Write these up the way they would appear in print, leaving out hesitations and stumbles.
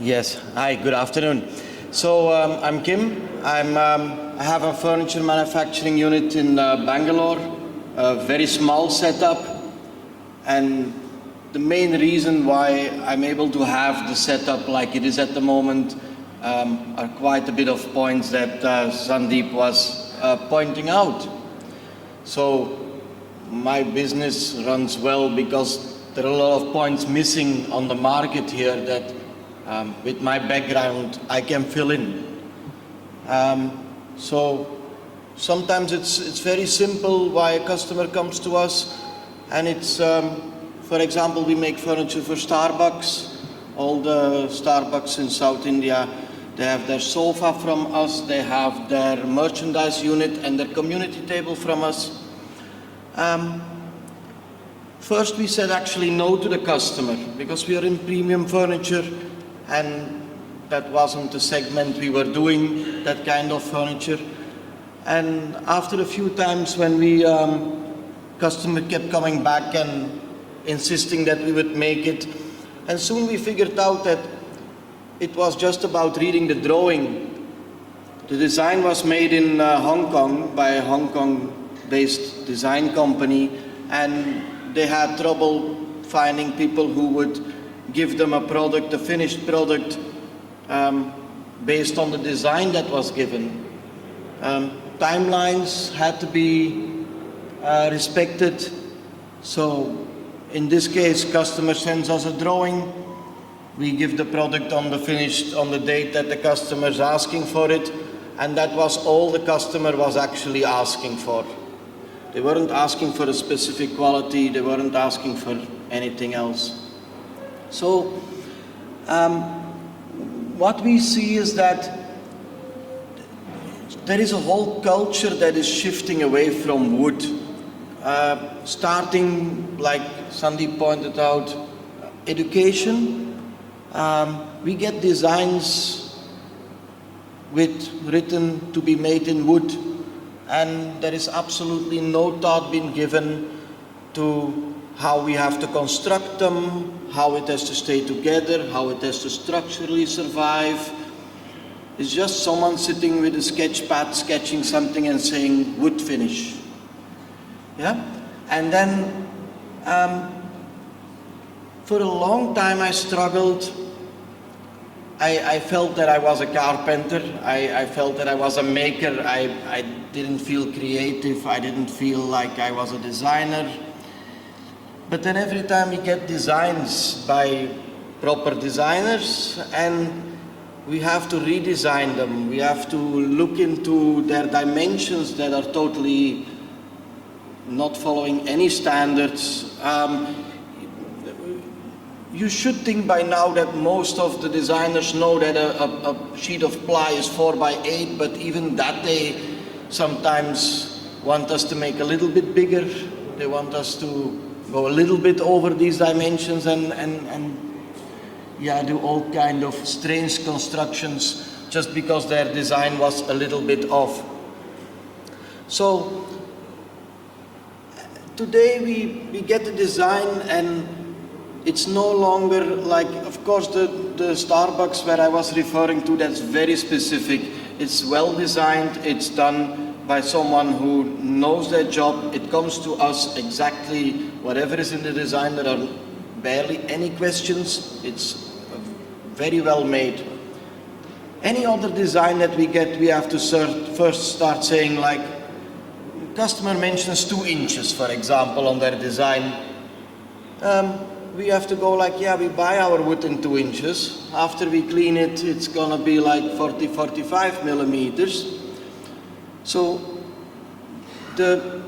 Yes. Hi, good afternoon. So I'm Kim. I have a furniture manufacturing unit in Bangalore, a very small setup. And the main reason why I'm able to have the setup like it is at the moment are quite a bit of points that Sandeep was pointing out. So my business runs well because there are a lot of points missing on the market here that with my background I can fill in. So sometimes it's very simple why a customer comes to us, and it's, for example, we make furniture for Starbucks. All the Starbucks in South India, they have their sofa from us, they have their merchandise unit and their community table from us. First we said actually no to the customer because we are in premium furniture and that wasn't the segment we were doing, that kind of furniture. And after a few times when we, customer kept coming back and insisting that we would make it, and soon we figured out that it was just about reading the drawing. The design was made in Hong Kong by a Hong Kong-based design company, and they had trouble finding people who would give them a product, a finished product, based on the design that was given. Timelines had to be respected. So in this case, customer sends us a drawing. We give the product on the date that the customer is asking for it. And that was all the customer was actually asking for. They weren't asking for a specific quality. They weren't asking for anything else. So what we see is that there is a whole culture that is shifting away from wood. Starting, like Sandeep pointed out, education. We get designs written to be made in wood, and there is absolutely no thought being given to how we have to construct them, how it has to stay together, how it has to structurally survive. It's just someone sitting with a sketch pad sketching something and saying wood finish. Yeah? And then for a long time I struggled. I felt that I was a carpenter. I felt that I was a maker. I didn't feel creative. I didn't feel like I was a designer. But then every time we get designs by proper designers and we have to redesign them, we have to look into their dimensions that are totally not following any standards. You should think by now that most of the designers know that a sheet of ply is 4x8, but even that they sometimes want us to make a little bit bigger. They want us to go a little bit over these dimensions and yeah, do all kind of strange constructions just because their design was a little bit off. So today we get the design and it's no longer like, of course, the Starbucks where I was referring to, that's very specific. It's well designed, it's done by someone who knows their job. It comes to us exactly whatever is in the design. There are barely any questions. It's very well made. Any other design that we get, we have to first start saying, like, customer mentions 2 inches, for example, on their design. We have to go like, yeah, we buy our wood in 2 inches. After we clean it, it's gonna be like 40, 45 millimeters. So the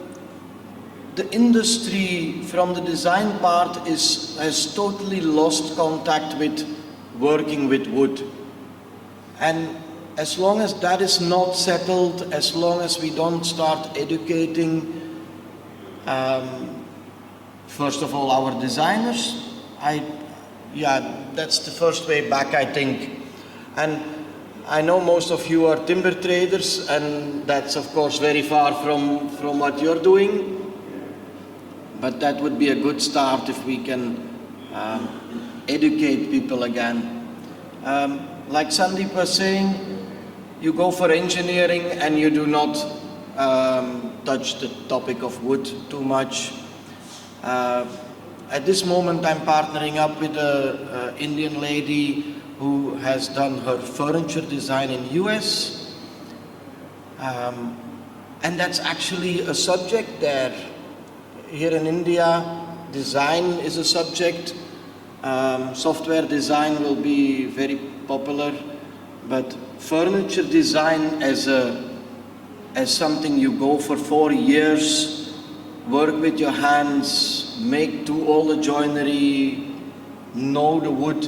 industry from the design part has totally lost contact with working with wood. And as long as that is not settled, as long as we don't start educating first of all our designers, that's the first way back, I think. And I know most of you are timber traders, and that's of course very far from what you're doing, but that would be a good start if we can educate people again. Like Sandeep was saying, you go for engineering and you do not touch the topic of wood too much. At this moment, I'm partnering up with an Indian lady who has done her furniture design in US. And that's actually a subject there. Here in India, design is a subject. Software design will be very popular, but furniture design as something you go for 4 years, work with your hands, do all the joinery, know the wood,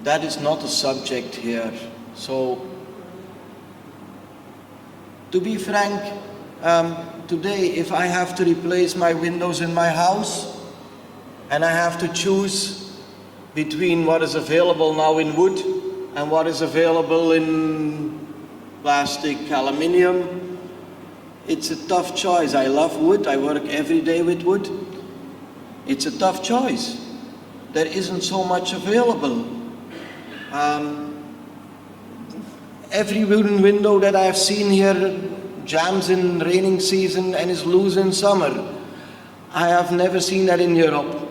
that is not a subject here. So, to be frank, today if I have to replace my windows in my house, and I have to choose between what is available now in wood and what is available in plastic, aluminium, it's a tough choice. I love wood, I work every day with wood. It's a tough choice. There isn't so much available. Every wooden window that I have seen here jams in raining season and is loose in summer. I have never seen that in Europe.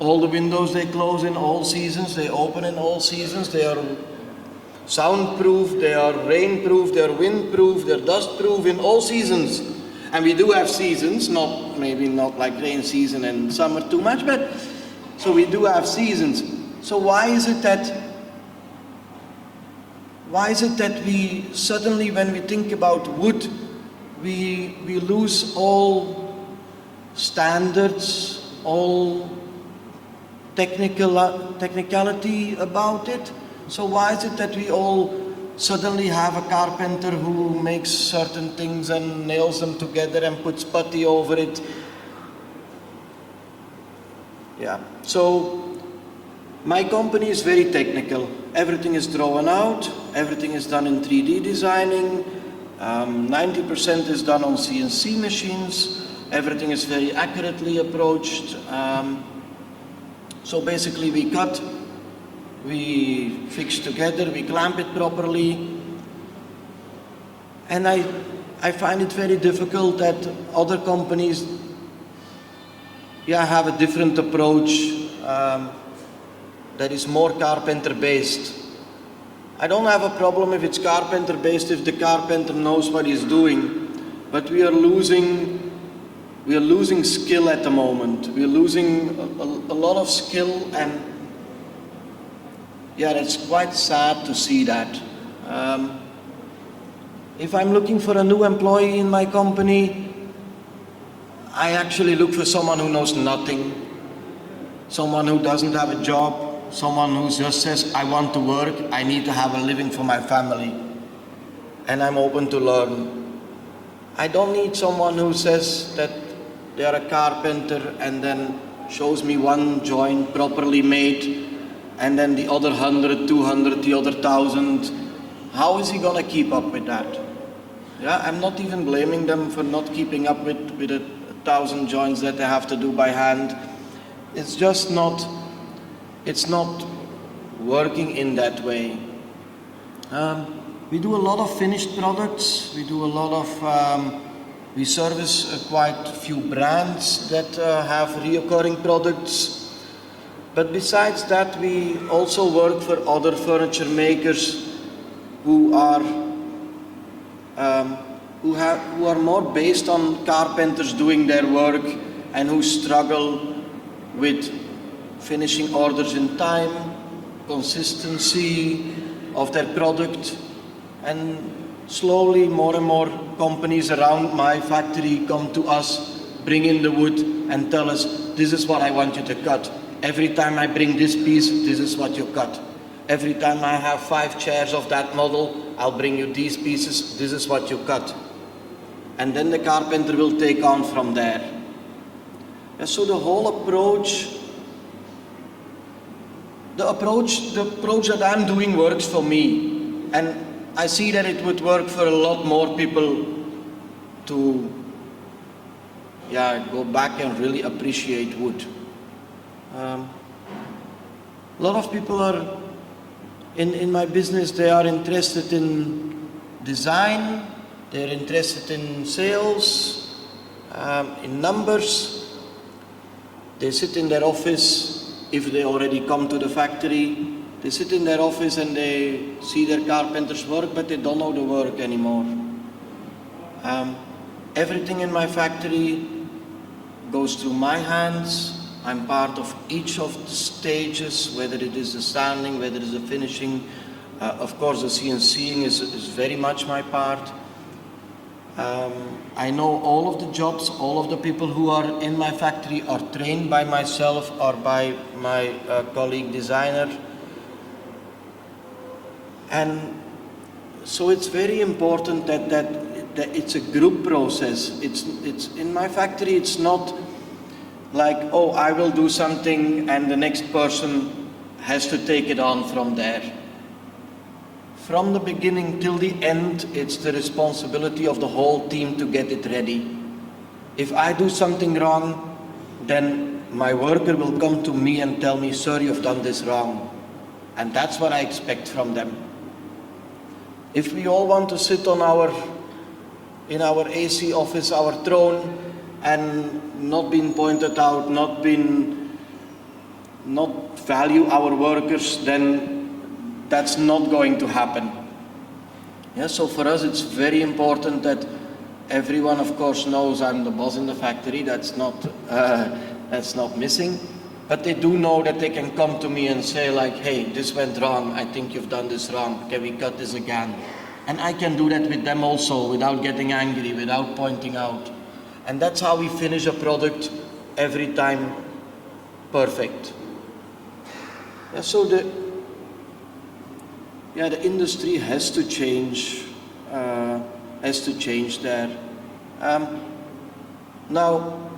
All the windows, they close in all seasons, they open in all seasons, they are soundproof, they are rainproof, they are windproof, they are dustproof in all seasons. And we do have seasons, maybe not like rain season and summer too much, but so we do have seasons. So why is it that we suddenly, when we think about wood, we lose all standards, all technicality about it? So why is it that we all suddenly have a carpenter who makes certain things and nails them together and puts putty over it? Yeah, so my company is very technical. Everything is drawn out, everything is done in 3D designing, 90% is done on CNC machines, everything is very accurately approached. So basically we cut, we fix together, we clamp it properly. And I find it very difficult that other companies have a different approach that is more carpenter based. I don't have a problem if it's carpenter based, if the carpenter knows what he's doing, but we are losing skill at the moment. We're losing a lot of skill, and yeah, it's quite sad to see that. If I'm looking for a new employee in my company, I actually look for someone who knows nothing, someone who doesn't have a job, someone who just says, I want to work, I need to have a living for my family, and I'm open to learn. I don't need someone who says that they are a carpenter and then shows me one joint properly made and then the other 100, 200, the other 1,000. How is he gonna keep up with that? Yeah, I'm not even blaming them for not keeping up with 1,000 joints that they have to do by hand. It's just not, it's not working in that way. We do a lot of finished products. We do a lot of, we service quite a few brands that have reoccurring products. But besides that, we also work for other furniture makers who are more based on carpenters doing their work and who struggle with finishing orders in time, consistency of their product, and slowly more and more companies around my factory come to us, bring in the wood and tell us, this is what I want you to cut. Every time I bring this piece, this is what you cut. Every time I have 5 chairs of that model, I'll bring you these pieces, this is what you cut. And then the carpenter will take on from there. And so the whole approach, the approach that I'm doing works for me. And I see that it would work for a lot more people to go back and really appreciate wood. A lot of people are, in my business, they are interested in design, they're interested in sales, in numbers. They sit in their office, if they already come to the factory, they sit in their office and they see their carpenters work, but they don't know the work anymore. Everything in my factory goes through my hands. I'm part of each of the stages, whether it is the sanding, whether it is the finishing. Of course, the CNCing is very much my part. I know all of the jobs, all of the people who are in my factory are trained by myself or by my colleague designer. And so it's very important that it's a group process. It's in my factory, it's not like, oh, I will do something and the next person has to take it on from there. From the beginning till the end, it's the responsibility of the whole team to get it ready. If I do something wrong, then my worker will come to me and tell me, sir, you've done this wrong. And that's what I expect from them. If we all want to sit on in our AC office, our throne, and not being pointed out, not value our workers, then that's not going to happen. Yeah, so for us it's very important that everyone, of course, knows I'm the boss in the factory. That's not missing. But they do know that they can come to me and say like, hey, this went wrong. I think you've done this wrong. Can we cut this again? And I can do that with them also without getting angry, without pointing out. And that's how we finish a product every time perfect. Yeah, so the industry has to change there. Now,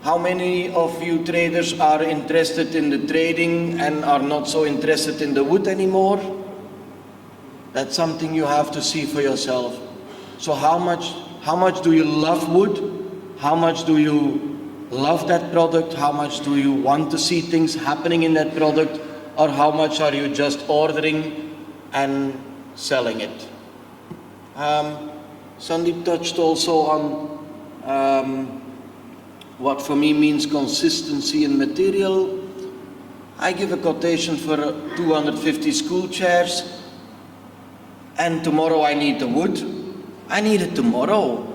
how many of you traders are interested in the trading and are not so interested in the wood anymore? That's something you have to see for yourself. So how much do you love wood? How much do you love that product? How much do you want to see things happening in that product? Or how much are you just ordering and selling it? Sandeep touched also on what for me means consistency in material. I give a quotation for 250 school chairs, and tomorrow I need the wood. I need it tomorrow.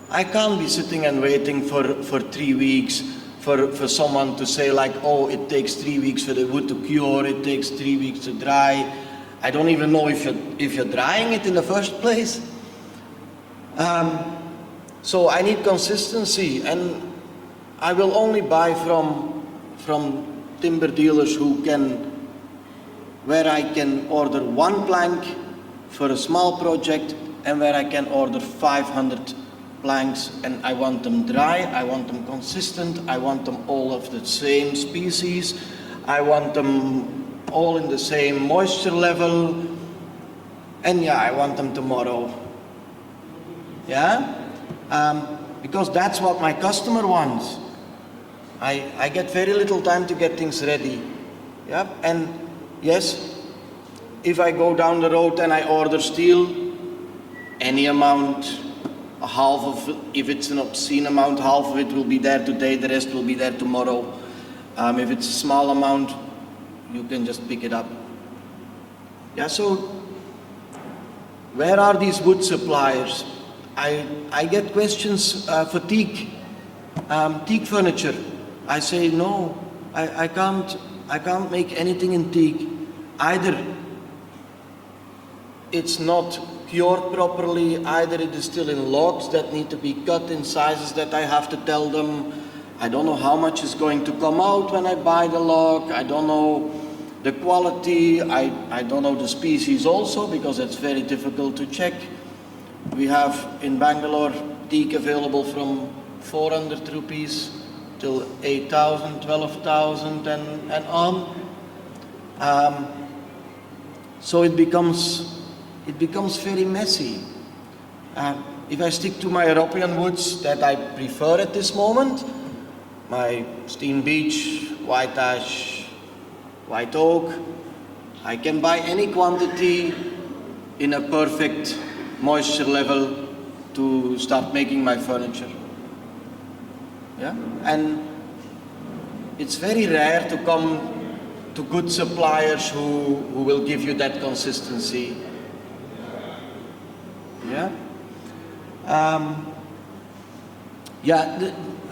I can't be sitting and waiting for 3 weeks for someone to say like, oh, it takes 3 weeks for the wood to cure, it takes 3 weeks to dry. I don't even know if you're drying it in the first place. So I need consistency, and I will only buy from timber dealers where I can order one plank for a small project and where I can order 500 planks, and I want them dry, I want them consistent, I want them all of the same species, I want them all in the same moisture level, and yeah, I want them tomorrow. Yeah? Because that's what my customer wants. I get very little time to get things ready. Yeah? And yes, if I go down the road and I order steel, any amount, half of, if it's an obscene amount, half of it will be there today, the rest will be there tomorrow. If it's a small amount, you can just pick it up. Yeah, so where are these wood suppliers? I get questions for teak furniture. I say no, I can't make anything in teak. Either it's not cured properly, either it is still in logs that need to be cut in sizes that I have to tell them. I don't know how much is going to come out when I buy the log. I don't know the quality. I don't know the species also, because it's very difficult to check. We have in Bangalore teak available from 400 rupees till 8,000, 12,000 and on. So it becomes very messy. If I stick to my European woods that I prefer at this moment, my Steam Beach, White Ash, white oak. I can buy any quantity in a perfect moisture level to start making my furniture. Yeah? And it's very rare to come to good suppliers who will give you that consistency. Yeah?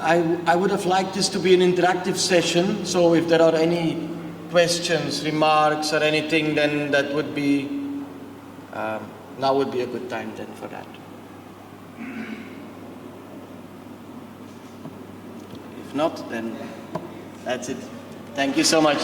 I would have liked this to be an interactive session, so if there are any questions, remarks, or anything, then that would be, now would be a good time then for that. If not, then that's it. Thank you so much.